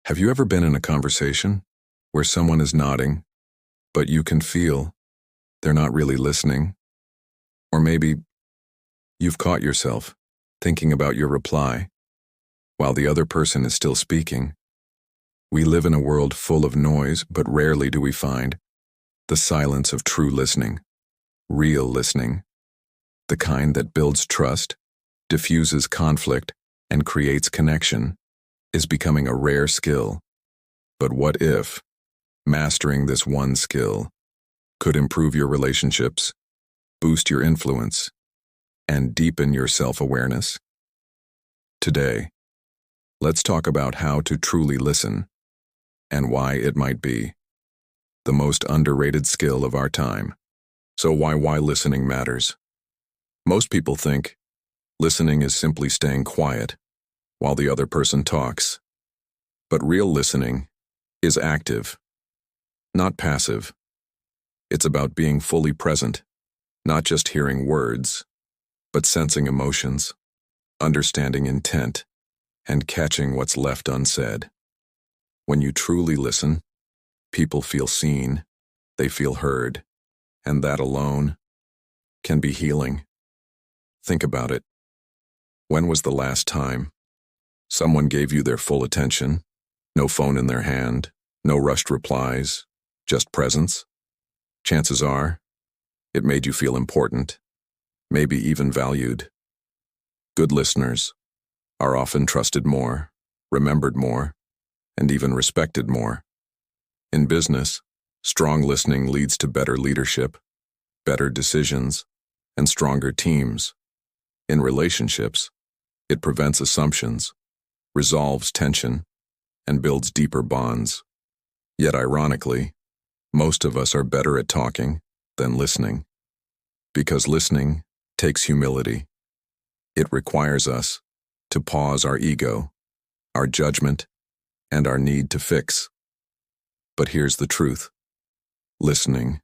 Have you ever been in a conversation where someone is nodding, but you can feel they're not really listening? Or maybe you've caught yourself thinking about your reply while the other person is still speaking. We live in a world full of noise, but rarely do we find the silence of true listening, real listening, the kind that builds trust, diffuses conflict, and creates connection, is becoming a rare skill. But what if mastering this one skill could improve your relationships, boost your influence, and deepen your self-awareness? Today, let's talk about how to truly listen and why it might be the most underrated skill of our time. So why listening matters? Most people think listening is simply staying quiet while the other person talks. But real listening is active, not passive. It's about being fully present, not just hearing words, but sensing emotions, understanding intent, and catching what's left unsaid. When you truly listen, people feel seen, they feel heard, and that alone can be healing. Think about it. When was the last time someone gave you their full attention? No phone in their hand, no rushed replies, just presence? Chances are, it made you feel important, maybe even valued. Good listeners are often trusted more, remembered more, and even respected more. In business, strong listening leads to better leadership, better decisions, and stronger teams. In relationships, it prevents assumptions, resolves tension, and builds deeper bonds. Yet ironically, most of us are better at talking than listening. Because listening takes humility. It requires us to pause our ego, our judgment, and our need to fix. But here's the truth. Listening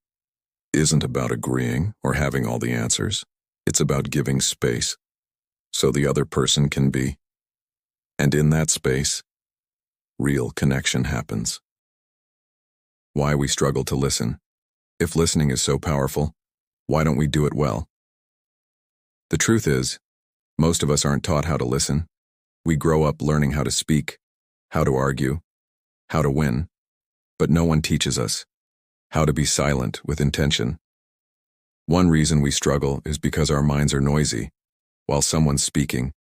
isn't about agreeing or having all the answers. It's about giving space so the other person can be. And in that space, real connection happens. Why we struggle to listen. If listening is so powerful, why don't we do it well? The truth is, most of us aren't taught how to listen. We grow up learning how to speak, how to argue, how to win, but no one teaches us how to be silent with intention. One reason we struggle is because our minds are noisy. While someone's speaking,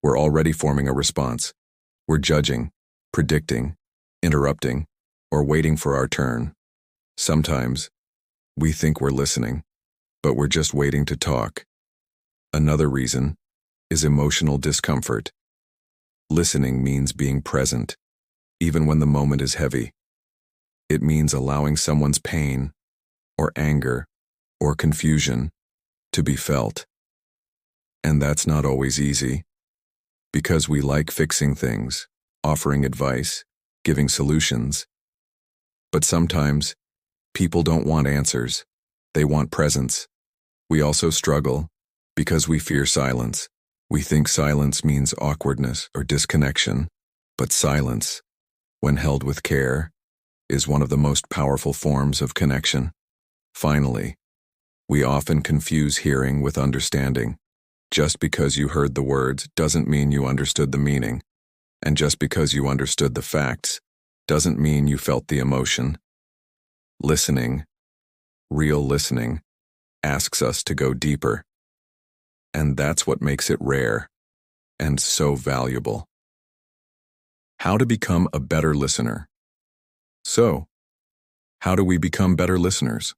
we're already forming a response. We're judging, predicting, interrupting, or waiting for our turn. Sometimes, we think we're listening, but we're just waiting to talk. Another reason is emotional discomfort. Listening means being present, even when the moment is heavy. It means allowing someone's pain, or anger, or confusion to be felt. And that's not always easy, because we like fixing things, offering advice, giving solutions. But sometimes, people don't want answers, they want presence. We also struggle because we fear silence. We think silence means awkwardness or disconnection, but silence, when held with care, is one of the most powerful forms of connection. Finally, we often confuse hearing with understanding. Just because you heard the words doesn't mean you understood the meaning, and just because you understood the facts doesn't mean you felt the emotion. Listening, real listening, asks us to go deeper. And that's what makes it rare and so valuable. How to become a better listener. So, how do we become better listeners?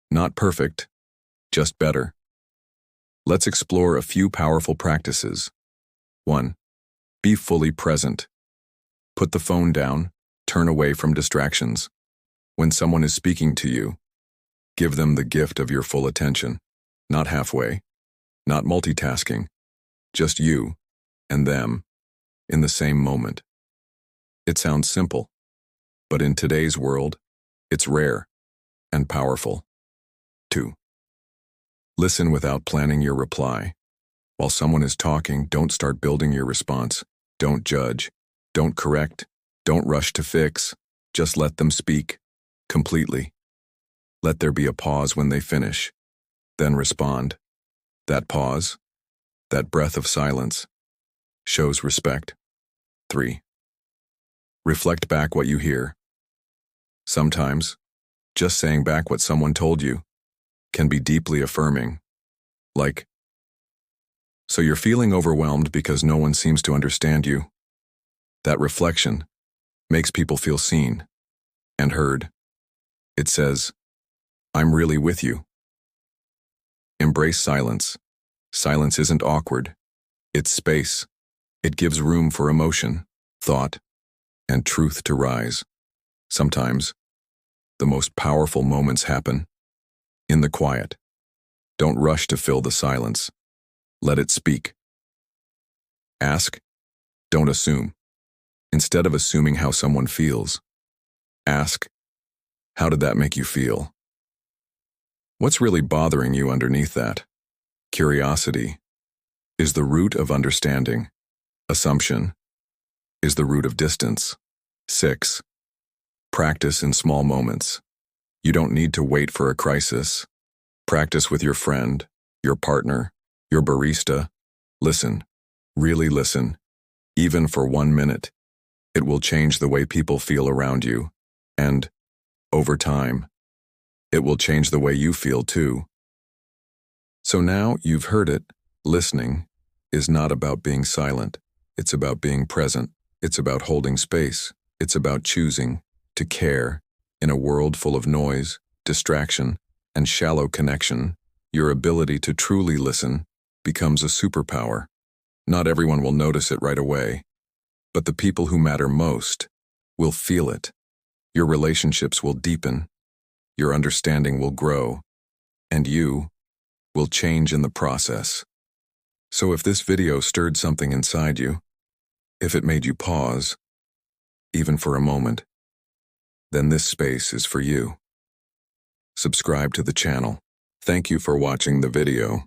Not perfect, just better. Let's explore a few powerful practices. 1. Be fully present. Put the phone down, turn away from distractions. When someone is speaking to you, give them the gift of your full attention, not halfway, not multitasking, just you and them in the same moment. It sounds simple, but in today's world, it's rare and powerful. 2. Listen without planning your reply. While someone is talking, don't start building your response. Don't judge. Don't correct. Don't rush to fix, just let them speak, completely. Let there be a pause when they finish, then respond. That pause, that breath of silence, shows respect. 3. Reflect back what you hear. Sometimes, just saying back what someone told you can be deeply affirming. Like, so you're feeling overwhelmed because no one seems to understand you. That reflection makes people feel seen and heard. It says, I'm really with you. Embrace silence. Silence isn't awkward. It's space. It gives room for emotion, thought, and truth to rise. Sometimes, the most powerful moments happen in the quiet. Don't rush to fill the silence. Let it speak. Ask, don't assume. Instead of assuming how someone feels, ask, how did that make you feel? What's really bothering you underneath that? Curiosity is the root of understanding. Assumption is the root of distance. 6. Practice in small moments. You don't need to wait for a crisis. Practice with your friend, your partner, your barista. Listen, really listen, even for 1 minute. It will change the way people feel around you, and, over time, it will change the way you feel too. So now you've heard it, listening is not about being silent. It's about being present. It's about holding space. It's about choosing to care in a world full of noise, distraction, and shallow connection. Your ability to truly listen becomes a superpower. Not everyone will notice it right away, but the people who matter most will feel it. Your relationships will deepen, your understanding will grow, and you will change in the process. So if this video stirred something inside you, if it made you pause, even for a moment, then this space is for you. Subscribe to the channel. Thank you for watching the video.